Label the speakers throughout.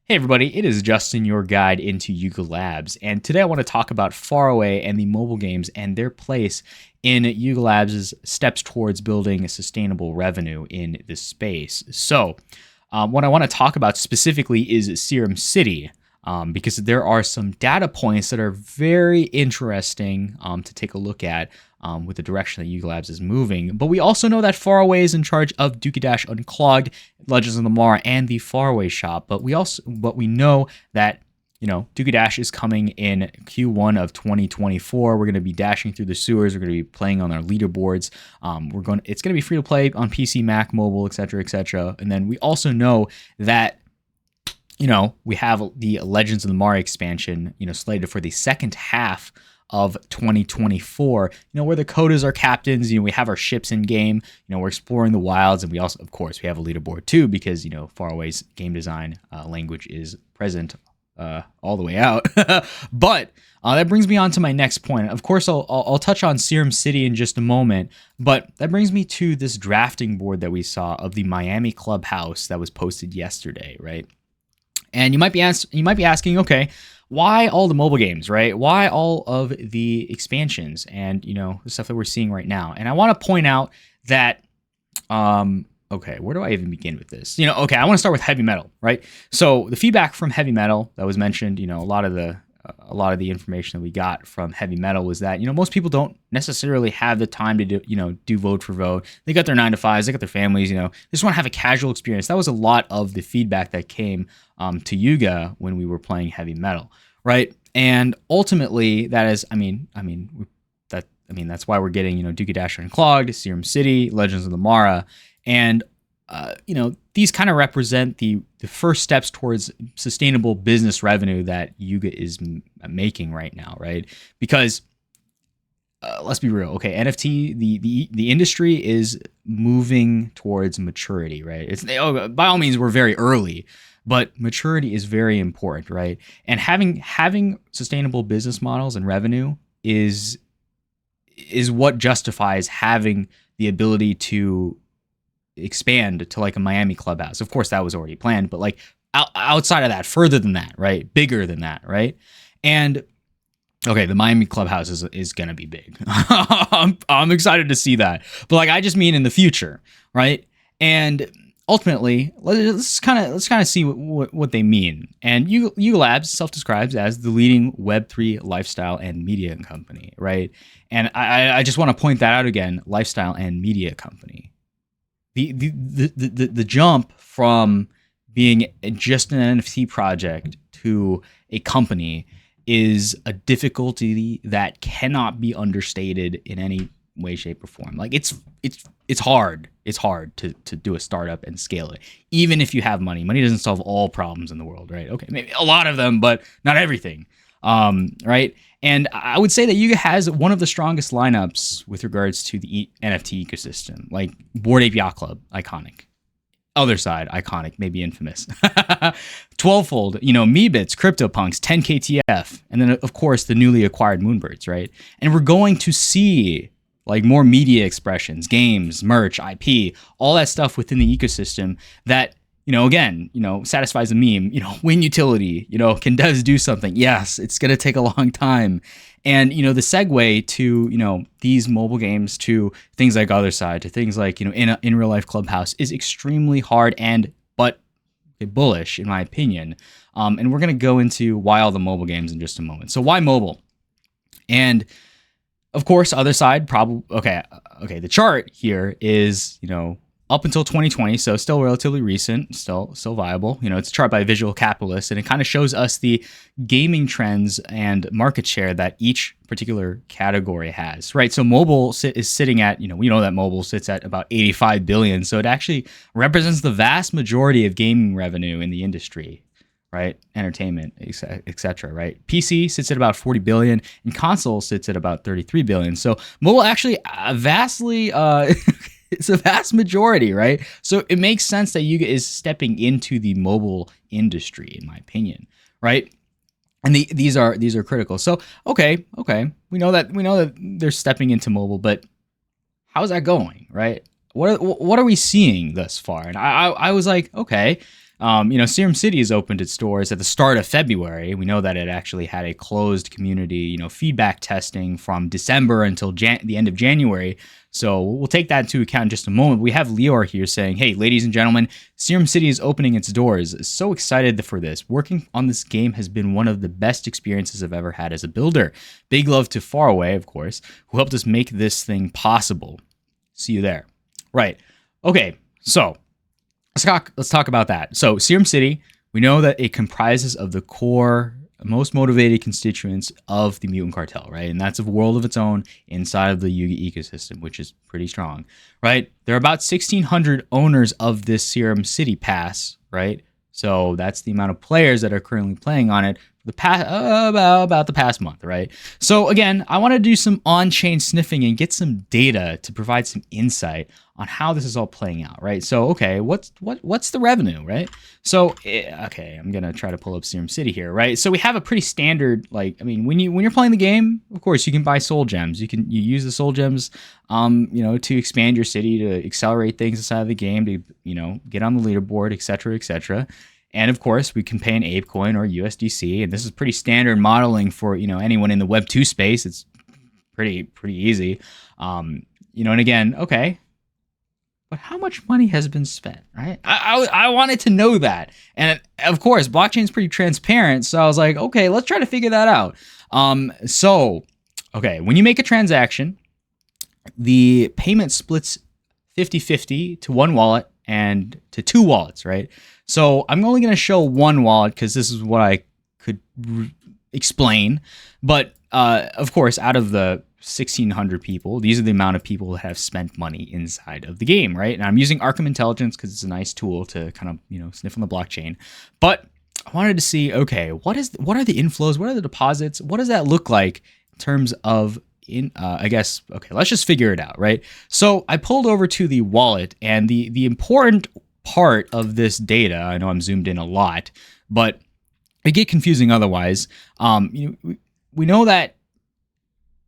Speaker 1: Hey everybody, it is Justin, your guide into Yuga Labs, and today I want to talk about Faraway and the mobile games and their place in Yuga Labs' steps towards building a sustainable revenue in this space. So, what I want to talk about specifically is Serum City, because there are some data points that are very interesting to take a look at with the direction that Yuga Labs is moving. But we also know that Faraway is in charge of Dookie Dash Unclogged, Legends of the Mara, and the Faraway shop. But we know that Dookie Dash is coming in Q1 of 2024. We're going to be dashing through the sewers. We're going to be playing on our leaderboards. It's going to be free to play on PC, Mac, mobile, etc., etc. And then we also know that we have the Legends of the Mara expansion, slated for the second half of 2024, where the Kodas are captains, we have our ships in game, we're exploring the wilds, and we also, of course, we have a leaderboard too, because, Faraway's game design language is present all the way out. But that brings me on to my next point. Of course, I'll touch on Serum City in just a moment, but that brings me to this drafting board that we saw of the Miami Clubhouse that was posted yesterday, right? And you might be asking, okay, why all the mobile games, right? Why all of the expansions and, the stuff that we're seeing right now? And I want to point out that, okay, where do I even begin with this? Okay, I want to start with heavy metal, right? So the feedback from heavy metal that was mentioned, a lot of the information that we got from heavy metal was that, most people don't necessarily have the time to do vote for vote. They got their 9-to-5s, they got their families, they just want to have a casual experience. That was a lot of the feedback that came to Yuga when we were playing heavy metal, right? And ultimately, that is, that's why we're getting, Dookie Dash Unclogged, Serum City, Legends of the Mara, and these kind of represent the first steps towards sustainable business revenue that Yuga is making right now, right? Because let's be real, okay, NFT, the industry is moving towards maturity, right? It's by all means we're very early, but maturity is very important, right? And having sustainable business models and revenue is what justifies having the ability to expand to like a Miami Clubhouse. Of course, that was already planned, but like outside of that, further than that, right? Bigger than that, right? And okay, the Miami Clubhouse is gonna be big. I'm excited to see that, but like I just mean in the future, right? And ultimately, let's kind of see what they mean. And Yuga Labs self-describes as the leading Web3 lifestyle and media company, right? And I just want to point that out again: lifestyle and media company. The jump from being just an NFT project to a company is a difficulty that cannot be understated in any way, shape, or form. Like it's hard. It's hard to do a startup and scale it, even if you have money. Money doesn't solve all problems in the world, right? Okay, maybe a lot of them, but not everything. Right? And I would say that Yuga has one of the strongest lineups with regards to the NFT ecosystem, like Bored Ape Yacht Club, iconic. Otherside, iconic, maybe infamous. 12-fold, Meebits, CryptoPunks, 10KTF, and then of course the newly acquired Moonbirds, right? And we're going to see like more media expressions, games, merch, IP, all that stuff within the ecosystem that again, satisfies a meme, win utility, does do something. Yes, it's going to take a long time. And, the segue to, these mobile games to things like Otherside, to things like, in real life Clubhouse is extremely hard but bullish in my opinion. And we're going to go into why all the mobile games in just a moment. So why mobile? And of course, Otherside probably, okay. The chart here is, up until 2020, so still relatively recent, still viable. It's a chart by Visual Capitalist, and it kind of shows us the gaming trends and market share that each particular category has, right? So mobile is sitting at, we know that mobile sits at about 85 billion, so it actually represents the vast majority of gaming revenue in the industry, right? Entertainment, etc. Right? PC sits at about 40 billion, and console sits at about 33 billion. So mobile actually vastly. It's a vast majority, right? So it makes sense that Yuga is stepping into the mobile industry, in my opinion, right? And these are critical. So okay, we know that they're stepping into mobile, but how's that going, right? What are we seeing thus far? And I was like, okay, Serum City has opened its doors at the start of February. We know that it actually had a closed community, feedback testing from December until the end of January. So we'll take that into account in just a moment. We have Lior here saying, hey, ladies and gentlemen, Serum City is opening its doors. So excited for this. Working on this game has been one of the best experiences I've ever had as a builder. Big love to Faraway, of course, who helped us make this thing possible. See you there. Right. Okay, so let's talk about that. So Serum City, we know that it comprises of the core, most motivated constituents of the Mutant Cartel, right? And that's a world of its own inside of the Yuga ecosystem, which is pretty strong, right? There are about 1,600 owners of this Serum City pass, right? So that's the amount of players that are currently playing on it for the past about the past month, right? So again, I want to do some on-chain sniffing and get some data to provide some insight on how this is all playing out, right? So okay, what's the revenue, right? So okay, I'm gonna try to pull up Serum City here, right? So we have a pretty standard, when you're playing the game, of course you can buy soul gems. You use the soul gems, to expand your city, to accelerate things inside of the game, to get on the leaderboard, etc., etc. And of course, we can pay an ApeCoin or USDC, and this is pretty standard modeling for anyone in the Web 2 space. It's pretty easy, and again, okay. But how much money has been spent, right? I wanted to know that. And of course, blockchain is pretty transparent. So I was like, okay, let's try to figure that out. Okay, when you make a transaction, the payment splits 50-50 to one wallet and to two wallets, right? So I'm only going to show one wallet because this is what I could explain. But of course, out of the 1,600 people, these are the amount of people that have spent money inside of the game, right? And I'm using Arkham Intelligence because it's a nice tool to kind of sniff on the blockchain. But I wanted to see, okay, what are the inflows? What are the deposits? What does that look like in terms of okay, let's just figure it out, right? So I pulled over to the wallet, and the important part of this data, I know I'm zoomed in a lot, but it get confusing otherwise. We know that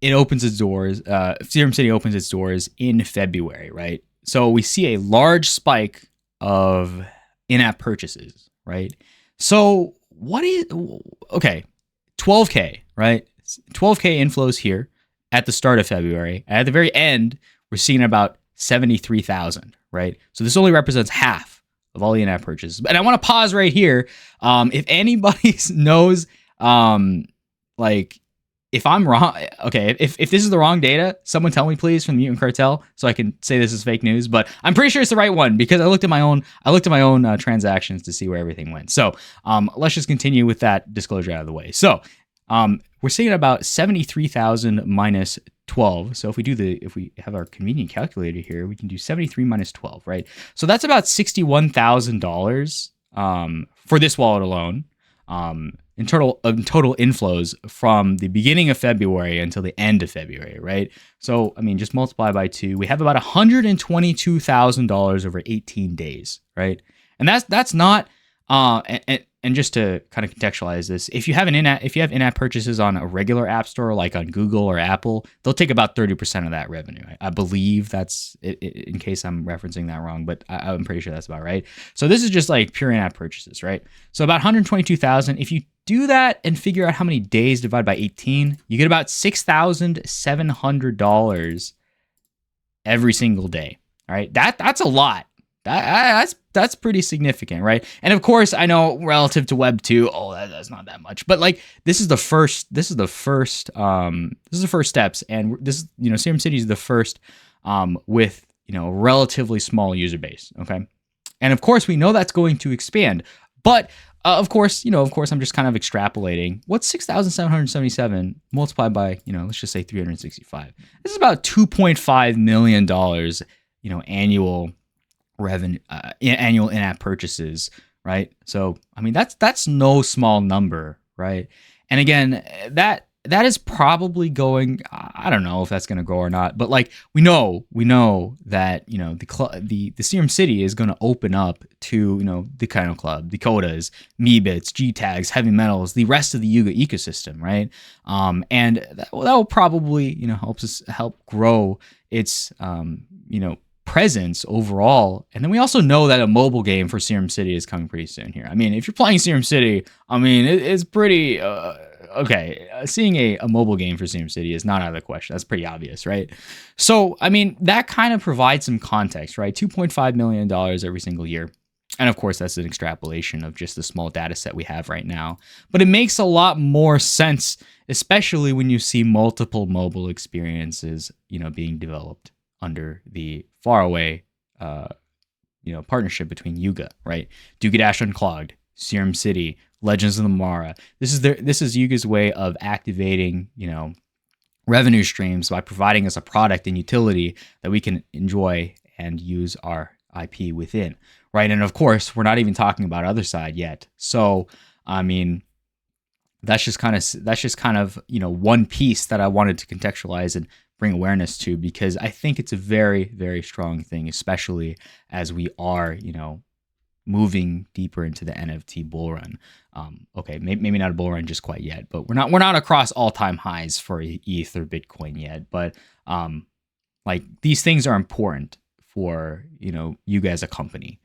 Speaker 1: it opens its doors, Serum City opens its doors in February, right? So we see a large spike of in-app purchases, right? So okay, 12K, right? 12K inflows here at the start of February. And at the very end, we're seeing about 73,000, right? So this only represents half of all the in-app purchases. And I want to pause right here. If anybody knows, if I'm wrong, okay, if this is the wrong data, someone tell me please from the Mutant Cartel so I can say this is fake news. But I'm pretty sure it's the right one because I looked at my own transactions to see where everything went. So let's just continue with that disclosure out of the way. So we're seeing about 73,000 minus 12. So if we have our convenient calculator here, we can do 73 minus 12, right? So that's about $61,000 for this wallet alone. In total inflows from the beginning of February until the end of February, right? So, just multiply by 2. We have about $122,000 over 18 days, right? And that's not, and just to kind of contextualize this, if you have in-app purchases on a regular app store, like on Google or Apple, they'll take about 30% of that revenue. I believe that's, in case I'm referencing that wrong, but I'm pretty sure that's about right. So this is just like pure in-app purchases, right? So about 122,000. If you do that and figure out how many days divided by 18, you get about $6,700 every single day. All right, that's a lot. That's pretty significant, right? And of course, I know relative to Web 2, that's not that much. But this is the first steps, and this Serum City is the first with relatively small user base. Okay, and of course we know that's going to expand, but of course I'm just kind of extrapolating. What's 6,777 multiplied by let's just say 365? This is about $2.5 million, annual revenue, annual in-app purchases, right? So that's no small number, right? And again, that is probably going, I don't know if that's going to grow or not, but we know that the Serum City is going to open up to the Kino Club, the Kodas, Meebits, G tags, heavy metals, the rest of the Yuga ecosystem, right? And that will probably help grow its presence overall. And then we also know that a mobile game for Serum City is coming pretty soon here. I mean, if you're playing Serum City, I mean, it's pretty okay. Seeing a mobile game for Serum City is not out of the question. That's pretty obvious, right? So, I mean, that kind of provides some context, right? $2.5 million every single year. And of course, that's an extrapolation of just the small data set we have right now. But it makes a lot more sense, especially when you see multiple mobile experiences, being developed under the faraway, partnership between Yuga, right? Yuga Dash Unclogged, Serum City, Legends of the Mara. This is Yuga's way of activating, revenue streams by providing us a product and utility that we can enjoy and use our IP within, right? And of course, we're not even talking about Otherside yet. So, I mean, that's just kind of one piece that I wanted to contextualize and bring awareness to, because I think it's a very, very strong thing, especially as we are, moving deeper into the NFT bull run. Okay, maybe not a bull run just quite yet, but we're not across all-time highs for ETH or Bitcoin yet. But like, these things are important for you guys as a company.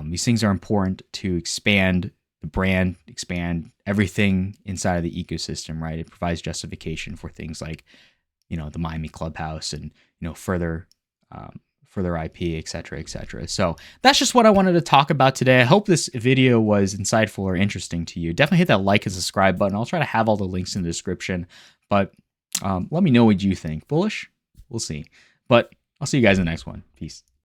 Speaker 1: These things are important to expand the brand, expand everything inside of the ecosystem, right? It provides justification for things like the Miami Clubhouse and further IP, et cetera, et cetera. So that's just what I wanted to talk about today. I hope this video was insightful or interesting to you. Definitely hit that like and subscribe button. I'll try to have all the links in the description, but let me know what you think. Bullish? We'll see. But I'll see you guys in the next one. Peace.